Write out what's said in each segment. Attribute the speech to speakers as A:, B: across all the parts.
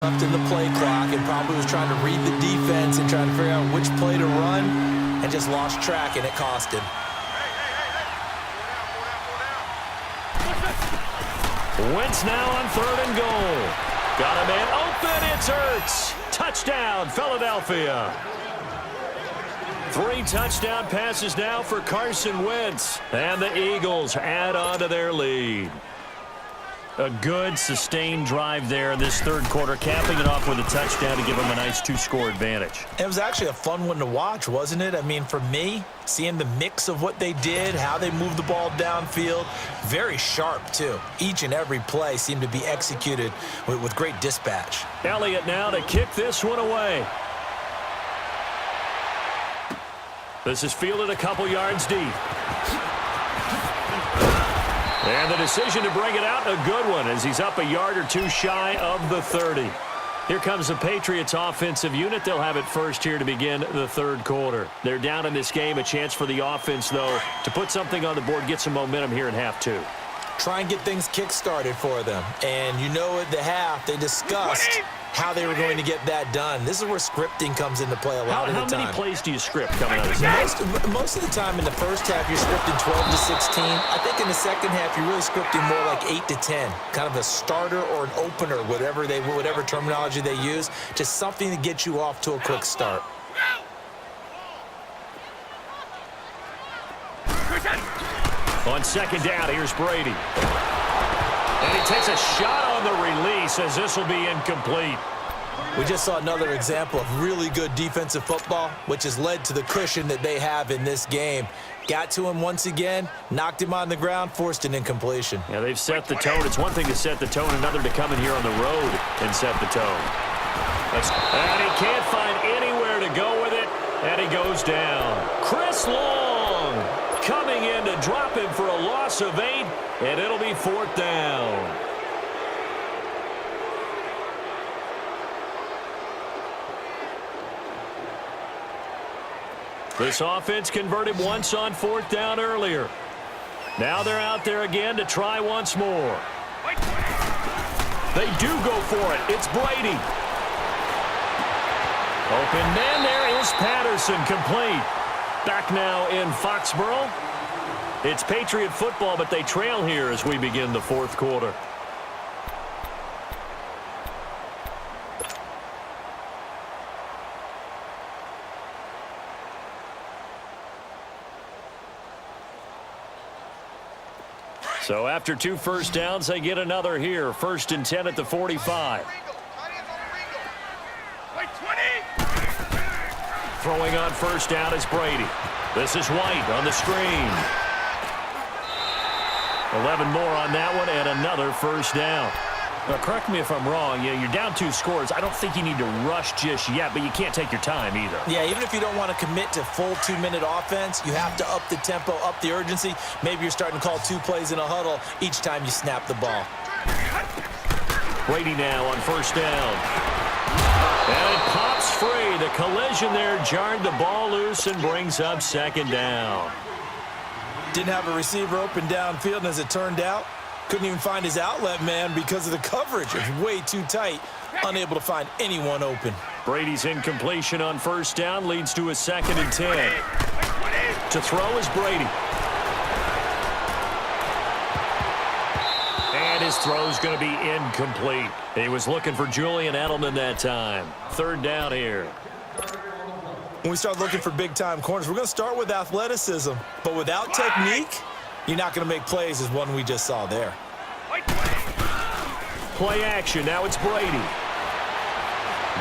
A: left in the play clock and probably was trying to read the defense and trying to figure out which play to run and just lost track, and it cost him.
B: Wentz now on 3rd and goal. Got a man open. It's Ertz. Touchdown, Philadelphia. 3 touchdown passes now for Carson Wentz. And the Eagles add on to their lead. A good, sustained drive there in this third quarter, capping it off with a touchdown to give them a nice 2-score advantage.
A: It was actually a fun one to watch, wasn't it? I mean, for me, seeing the mix of what they did, how they moved the ball downfield, very sharp, too. Each and every play seemed to be executed with great dispatch.
B: Elliott now to kick this one away. This is fielded a couple yards deep. And the decision to bring it out, a good one, as he's up a yard or two shy of the 30. Here comes the Patriots offensive unit. They'll have it first here to begin the third quarter. They're down in this game. A chance for the offense, though, to put something on the board, get some momentum here in half 2.
A: Try and get things kick-started for them. And you know at the half, they discussed how they were going to get that done. This is where scripting comes into play a lot of the time.
B: How many plays do you script coming out of this?
A: Most of the time in the first half, you're scripting 12 to 16. I think in the second half, you're really scripting more like 8 to 10. Kind of a starter or an opener, whatever terminology they use. Just something to get you off to a quick start.
B: On 2nd down, here's Brady. And he takes a shot on the release as this will be incomplete.
A: We just saw another example of really good defensive football, which has led to the cushion that they have in this game. Got to him once again, knocked him on the ground, forced an incompletion.
B: Yeah, they've set the tone. It's one thing to set the tone, another to come in here on the road and set the tone. And he can't find anywhere to go with it, and he goes down. Chris Long coming in to drop him for a loss of 8, and it'll be 4th down. This offense converted once on 4th down earlier. Now they're out there again to try once more. They do go for it. It's Brady. Open man, there is Patterson, complete. Back now in Foxborough. It's Patriot football, but they trail here as we begin the 4th quarter. So after 2 first downs, they get another here. 1st and 10 at the 45. Throwing on 1st down is Brady. This is White on the screen. 11 more on that one and another 1st down. Now, correct me if I'm wrong. Yeah, you're down 2 scores. I don't think you need to rush just yet, but you can't take your time either.
A: Yeah, even if you don't want to commit to full 2-minute offense, you have to up the tempo, up the urgency. Maybe you're starting to call 2 plays in a huddle each time you snap the ball.
B: Brady now on 1st down. And it pops free. The collision there jarred the ball loose and brings up 2nd down.
A: Didn't have a receiver open downfield, and as it turned out, couldn't even find his outlet man because of the coverage. It was way too tight, unable to find anyone open.
B: Brady's incompletion on 1st down leads to a 2nd and 10. To throw is Brady. And his throw's going to be incomplete. He was looking for Julian Edelman that time. 3rd down here.
A: When we start looking for big-time corners, we're going to start with athleticism. But without technique, you're not going to make plays as one we just saw there.
B: Play action. Now it's Brady.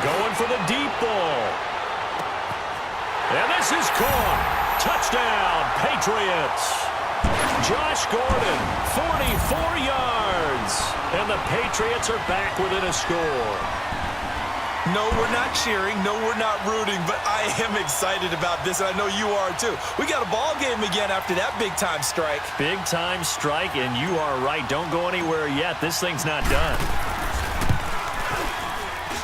B: Going for the deep ball. And this is caught. Touchdown, Patriots. Josh Gordon, 44 yards. And the Patriots are back within a score.
A: No, we're not cheering. No, we're not rooting. But I am excited about this, and I know you are too. We got a ball game again after that big-time strike.
B: Big-time strike, and you are right. Don't go anywhere yet. This thing's not done.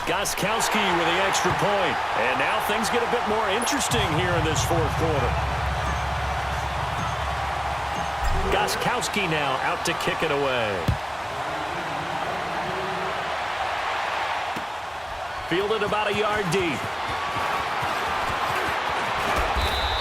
B: Gostkowski with the extra point. And now things get a bit more interesting here in this 4th quarter. Gostkowski now out to kick it away. Fielded about a yard deep.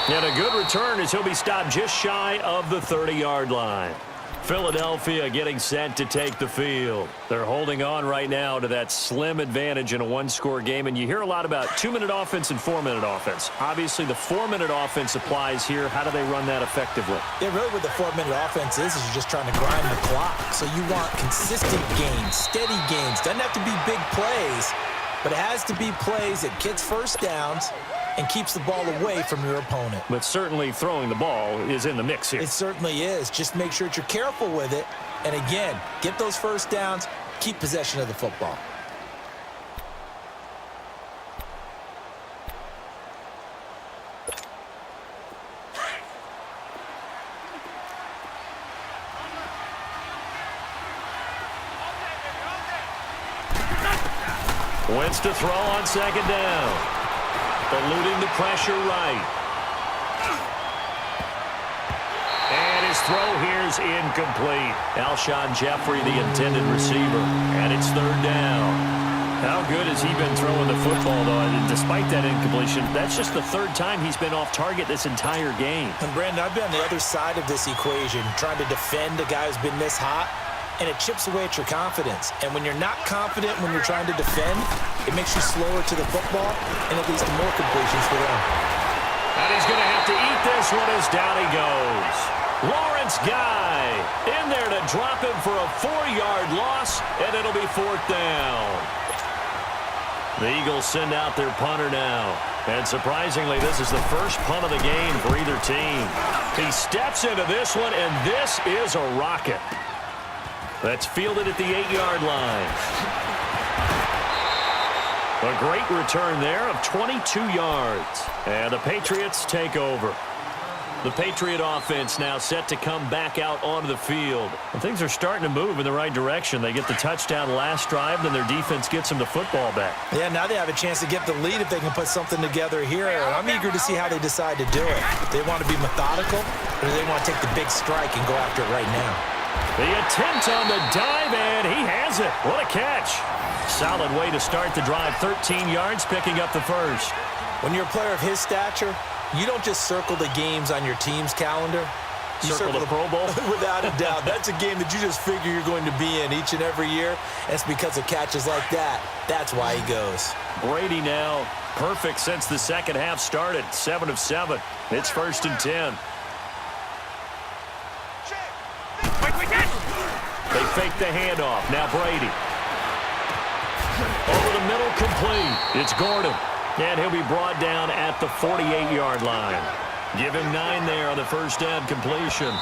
B: And a good return as he'll be stopped just shy of the 30-yard line. Philadelphia getting set to take the field. They're holding on right now to that slim advantage in a one-score game, and you hear a lot about 2-minute offense and 4-minute offense. Obviously, the 4-minute offense applies here. How do they run that effectively?
A: Yeah, really what the 4-minute offense is you're just trying to grind the clock. So you want consistent gains, steady gains. Doesn't have to be big plays, but it has to be plays that gets first downs and keeps the ball away from your opponent.
B: But certainly throwing the ball is in the mix here.
A: It certainly is. Just make sure that you're careful with it. And again, get those first downs, keep possession of the football.
B: Wentz to throw on second down. Eluding the pressure right. And his throw here's incomplete. Alshon Jeffrey, the intended receiver. And it's third down. How good has he been throwing the football, though? And despite that incompletion, that's just the third time he's been off target this entire game.
A: And, Brandon, I've been on the other side of this equation, trying to defend a guy who's been this hot. And it chips away at your confidence. And when you're not confident when you're trying to defend, it makes you slower to the football, and it leads to more completions for them.
B: And he's going to have to eat this one as down he goes. Lawrence Guy in there to drop him for a 4-yard loss, and it'll be fourth down. The Eagles send out their punter now. And surprisingly, this is the first punt of the game for either team. He steps into this one, and this is a rocket. That's fielded at the 8-yard line. A great return there of 22 yards. And the Patriots take over. The Patriot offense now set to come back out onto the field. And things are starting to move in the right direction. They get the touchdown last drive, then their defense gets them the football back.
A: Yeah, now they have a chance to get the lead if they can put something together here. And I'm eager to see how they decide to do it. They want to be methodical, or do they want to take the big strike and go after it right now?
B: The attempt on the dive, and he has it. What a catch. Solid way to start the drive. 13 yards, picking up the first.
A: When you're a player of his stature, you don't just circle the games on your team's calendar. You
B: circle the Pro Bowl?
A: Without a doubt. That's a game that you just figure you're going to be in each and every year. It's because of catches like that. That's why he goes. Brady
B: now perfect since the second half started. 7 of 7. It's 1st and 10. They fake the handoff. Now Brady. Over the middle, complete. It's Gordon. And he'll be brought down at the 48-yard line. Give him 9 there on the first down completion.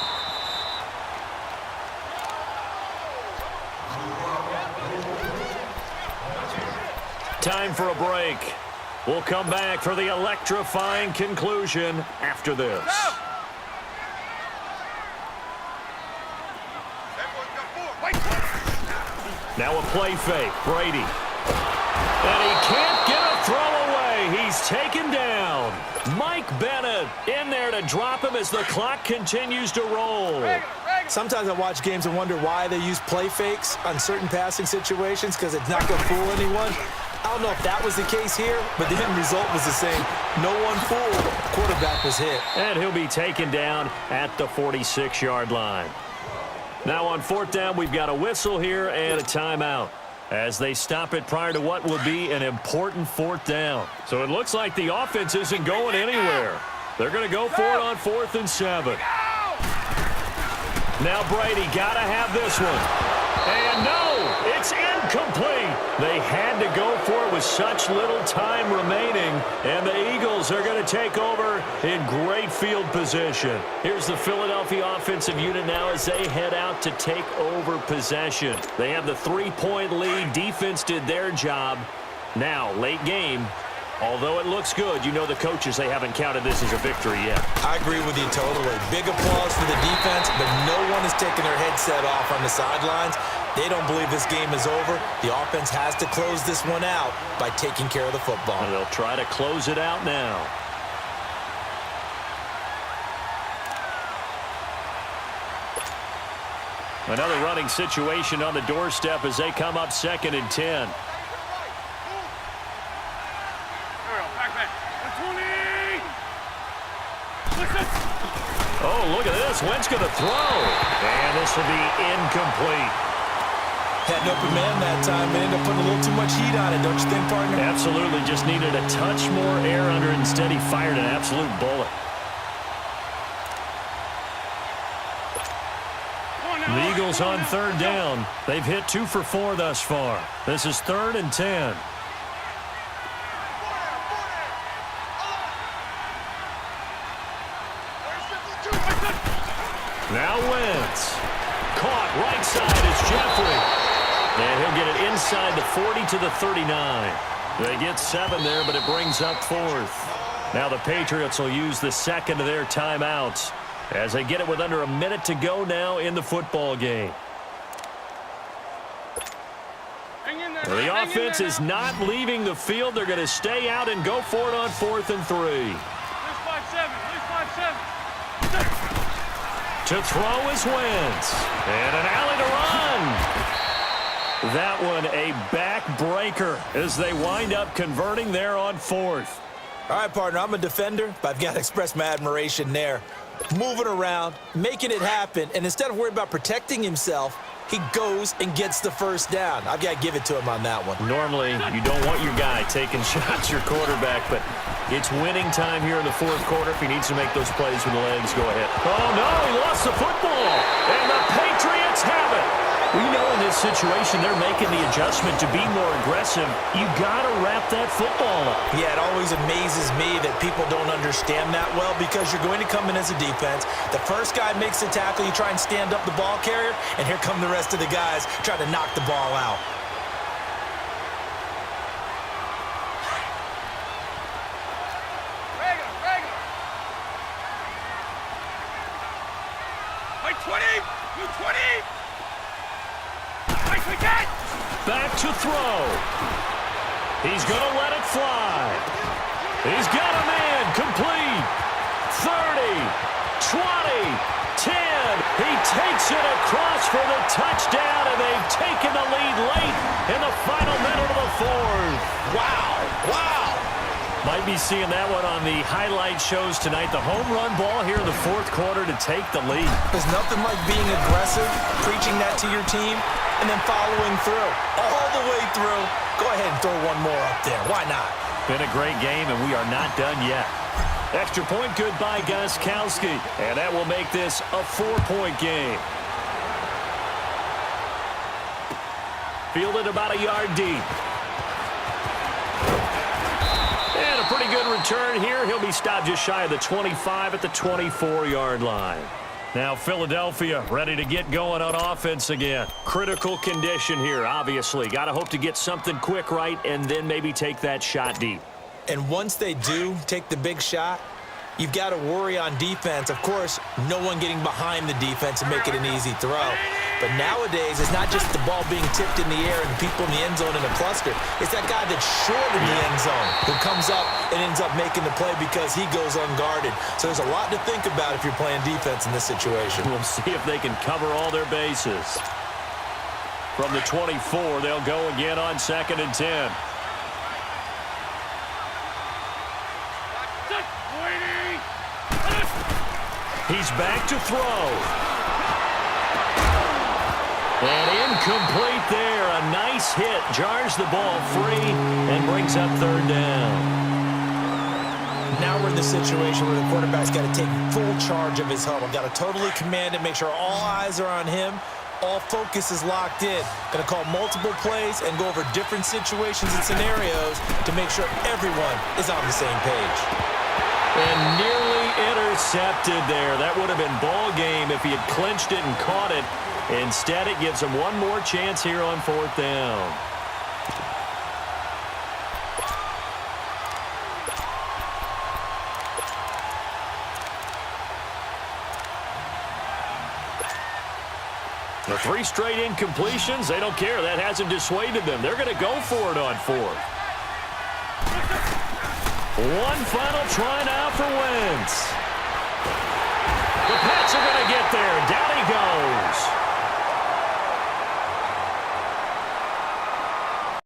B: Time for a break. We'll come back for the electrifying conclusion after this. Now a play fake. Brady. And he can't get a throw away. He's taken down. Mike Bennett in there to drop him as the clock continues to roll.
A: Sometimes I watch games and wonder why they use play fakes on certain passing situations, because it's not going to fool anyone. I don't know if that was the case here, but the end result was the same. No one fooled. Quarterback was hit.
B: And he'll be taken down at the 46-yard line. Now on 4th down, we've got a whistle here and a timeout as they stop it prior to what will be an important 4th down. So it looks like the offense isn't going anywhere. They're going to go for it on 4th and 7. Now Brady got to have this one. And no, it's incomplete. They had to go for it with such little time remaining. And the Eagles are going to take over in great field position. Here's the Philadelphia offensive unit now as they head out to take over possession. They have the 3-point lead. Defense did their job. Now, late game. Although it looks good, you know the coaches, they haven't counted this as a victory yet.
A: I agree with you totally. Big applause for the defense, but no one is taking their headset off on the sidelines. They don't believe this game is over. The offense has to close this one out by taking care of the football.
B: And they'll try to close it out now. Another running situation on the doorstep as they come up 2nd and 10. Oh, look at this. Wentz going to throw. And this will be incomplete.
A: Had an open man that time and ended up putting a little too much heat on it, don't you think, partner?
B: Absolutely. Just needed a touch more air under it. Instead, he fired an absolute bullet. The Eagles on third down. They've hit 2 for 4 thus far. This is 3rd and 10. Now Wentz. Caught right side is Jeffrey. And he'll get it inside the 40 to the 39. They get 7 there, but it brings up 4th. Now the Patriots will use the second of their timeouts as they get it with under a minute to go now in the football game. The offense is not leaving the field. They're going to stay out and go for it on 4th and 3. To throw is Wentz. And an alley to run. That one a backbreaker as they wind up converting there on 4th.
A: All right, partner, I'm a defender, but I've got to express my admiration there. Moving around, making it happen, and instead of worrying about protecting himself, he goes and gets the first down. I've got to give it to him on that one.
B: Normally, you don't want your guy taking shots, your quarterback, but it's winning time here in the 4th quarter. If he needs to make those plays with the legs, go ahead. Oh, no, he lost the football, and the Patriots have it. We know in this situation they're making the adjustment to be more aggressive. You got to wrap that football up.
A: Yeah, it always amazes me that people don't understand that well because you're going to come in as a defense. The first guy makes the tackle, you try and stand up the ball carrier, and here come the rest of the guys trying to knock the ball out.
B: Back to throw. He's going to let it fly. He's got a man complete. 30, 20, 10. He takes it across for the touchdown, and they've taken the lead late in the final minute of the 4th.
A: Wow.
B: Might be seeing that one on the highlight shows tonight. The home run ball here in the 4th quarter to take the lead.
A: There's nothing like being aggressive, preaching that to your team, and then following through. All the way through. Go ahead and throw one more up there. Why not?
B: Been a great game, and we are not done yet. Extra point good by Gostkowski, and that will make this a 4-point game. Fielded about a yard deep. And a pretty good return here. He'll be stopped just shy of the 25 at the 24-yard line. Now Philadelphia ready to get going on offense again. Critical condition here, obviously. Got to hope to get something quick right and then maybe take that shot deep.
A: And once they do take the big shot, you've got to worry on defense. Of course, no one getting behind the defense and make it an easy throw. But nowadays, it's not just the ball being tipped in the air and people in the end zone in a cluster. It's that guy that's short in the end zone who comes up and ends up making the play because he goes unguarded. So there's a lot to think about if you're playing defense in this situation.
B: We'll see if they can cover all their bases. From the 24, they'll go again on 2nd and 10. He's back to throw. And incomplete there. A nice hit. Jars the ball free and brings up 3rd down.
A: Now we're in the situation where the quarterback's got to take full charge of his huddle. Got to totally command it, make sure all eyes are on him. All focus is locked in. Going to call multiple plays and go over different situations and scenarios to make sure everyone is on the same page.
B: And nearly intercepted there. That would have been ball game if he had clinched it and caught it. Instead, it gives him one more chance here on 4th down. The 3 straight incompletions, they don't care. That hasn't dissuaded them. They're going to go for it on 4th. One final try now for Wentz. The Pats are going to get there. Down he goes.